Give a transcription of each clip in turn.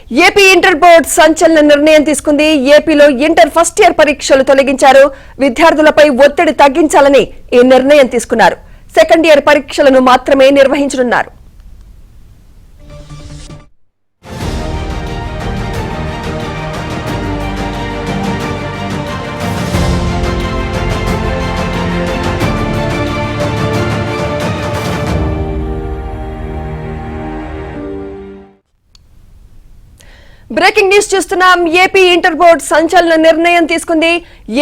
AP inter board సంచలన నిర్ణయం తీసుకుంది. ఏపీలో ఇంటర్ ఫస్ట్ ఇయర్ పరీక్షలు తొలగించారు. విద్యార్థులపై ఒత్తిడి తగ్గించాలని ఈ నిర్ణయం తీసుకున్నారు. సెకండ్ ఇయర్ పరీక్షలను మాత్రమే నిర్వహించనున్నారు. బ్రేకింగ్ న్యూస్ చూస్తున్నాం. ఏపీ ఇంటర్ బోర్డు సంచలన నిర్ణయం తీసుకుంది.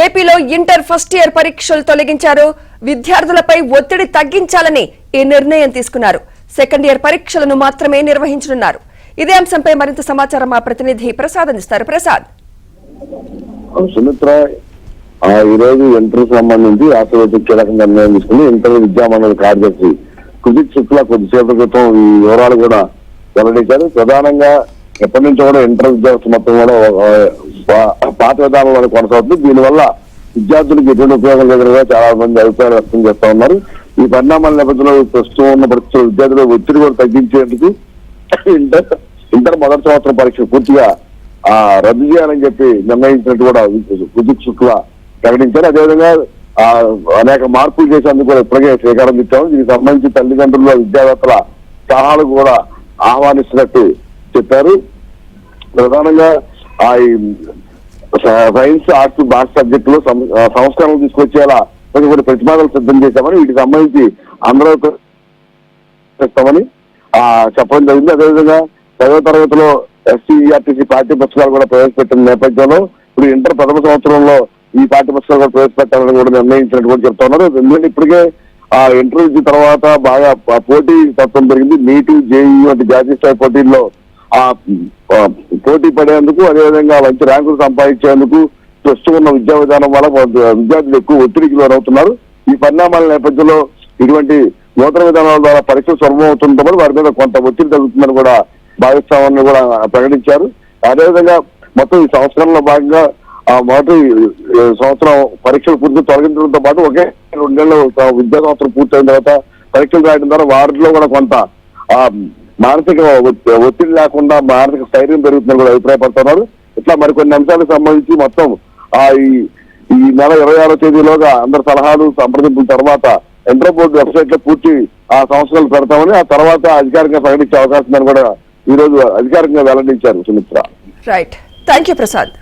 ఏపీలో ఇంటర్ ఫస్ట్ ఇయర్ పరీక్షలు తొలగించారు. విద్యార్థులపై ఒత్తిడి తగ్గించాలని ఈ నిర్ణయం తీసుకున్నారు. సెకండ్ ఇయర్ పరీక్షలను మాత్రమే నిర్వహించనున్నారు. ఇదే అంశంపై మరింత సమాచారం మా ప్రతినిధి ప్రసాద్ అందిస్తారు. ప్రసాద్, సుమిత్ర, ఈరోజు ఇంటర్ సంబంధించి రాష్ట్ర కీలక నిర్ణయం తీసుకుని ఇంటర్ విద్యామండలి కార్యదర్శి కుజిత్ శుక్లా కొద్దిసేపటి క్రితం ఈ వివరాలు కూడా వెల్లడించారు. ప్రధానంగా ఎప్పటి నుంచో కూడా ఇంటర్ విద్యార్థి మొత్తం కూడా పాత విధానంలో కొనసాగుతుంది. దీనివల్ల విద్యార్థులకు ఎటువంటి ఉపయోగం లేదని చాలా మంది అభిప్రాయాలు వ్యక్తం చేస్తా ఉన్నారు. ఈ పరిణామాల నేపథ్యంలో ప్రస్తుతం ఉన్న పరిస్థితుల్లో విద్యార్థుల ఒత్తిడి కూడా తగ్గించేందుకు ఇంటర్ మొదటి సంవత్సరం పరీక్ష పూర్తిగా రద్దు చేయాలని చెప్పి నిర్ణయించినట్టు కూడా కుజిత్ శుక్లా ప్రకటించారు. అదేవిధంగా అనేక మార్పులు చేసేందుకు కూడా ఇప్పటికే శ్రీకారం చుట్టాము. దీనికి సంబంధించి తల్లిదండ్రుల విద్యావేత్తల సలహాలు కూడా ఆహ్వానిస్తున్నట్టు చెప్పారు. ప్రధానంగా సైన్స్, ఆర్ట్స్, భాష సబ్జెక్టులో సంస్కరణలు తీసుకొచ్చేలా కొన్ని ప్రతిపాదనలు సిద్ధం చేశామని, వీటికి సంబంధించి అందరూ చేస్తామని చెప్పడం జరిగింది. అదేవిధంగా 10వ తరగతిలో ఎస్సీఆర్టీసీ పాఠ్య పుస్తకాలు కూడా ప్రవేశపెట్టిన నేపథ్యంలో ఇప్పుడు ఇంటర్ ప్రథమ సంవత్సరంలో ఈ పాఠ్య పుస్తకాలు కూడా ప్రవేశపెట్టాలని కూడా నిర్ణయించినట్టు కూడా చెప్తా ఉన్నారు. ఎందుకంటే ఇప్పటికే ఇంటర్ విద్య తర్వాత బాగా పోటీ తత్వం పెరిగింది. నీటు, జేఈ వంటి జాతీయ స్థాయి పోటీల్లో పోటీ పడేందుకు, అదేవిధంగా మంచి ర్యాంకులు సంపాదించేందుకు ప్రస్తుతం ఉన్న విద్యా విధానం వల్ల విద్యార్థులు ఎక్కువ ఒత్తిడికి లోనవుతున్నారు. ఈ పరిణామాల నేపథ్యంలో ఇటువంటి నూతన విధానాల ద్వారా పరీక్షలు సులభమవుతుంటామని వారి మీద కొంత ఒత్తిడి తగ్గుతుందని కూడా భావిస్తామని కూడా ప్రకటించారు. అదేవిధంగా మొత్తం ఈ సంవత్సరంలో భాగంగా మొదటి సంవత్సరం పరీక్షలు పూర్తి తొలగించడంతో పాటు ఒకే 2 నెలలు విద్యా సంవత్సరం పూర్తయిన తర్వాత పరీక్షలు రాయడం ద్వారా వారిలో కూడా కొంత మానసిక ఒత్తిడి లేకుండా మానసిక స్థైర్యం పెరుగుతుందని కూడా అభిప్రాయపడుతున్నారు. ఇట్లా మరికొన్ని అంశాలకు సంబంధించి మొత్తం ఈ నెల 26వ తేదీలోగా అందరి సలహాలు సంప్రదింపుల తర్వాత ఇంటర్ బోర్డు వెబ్సైట్ లో పూర్తి సంవత్సరాలు పెడతామని, ఆ తర్వాత అధికారికంగా ప్రకటించే అవకాశం కూడా ఈ రోజు అధికారికంగా వెల్లడించారు. Sumitra, right, thank you Prasad.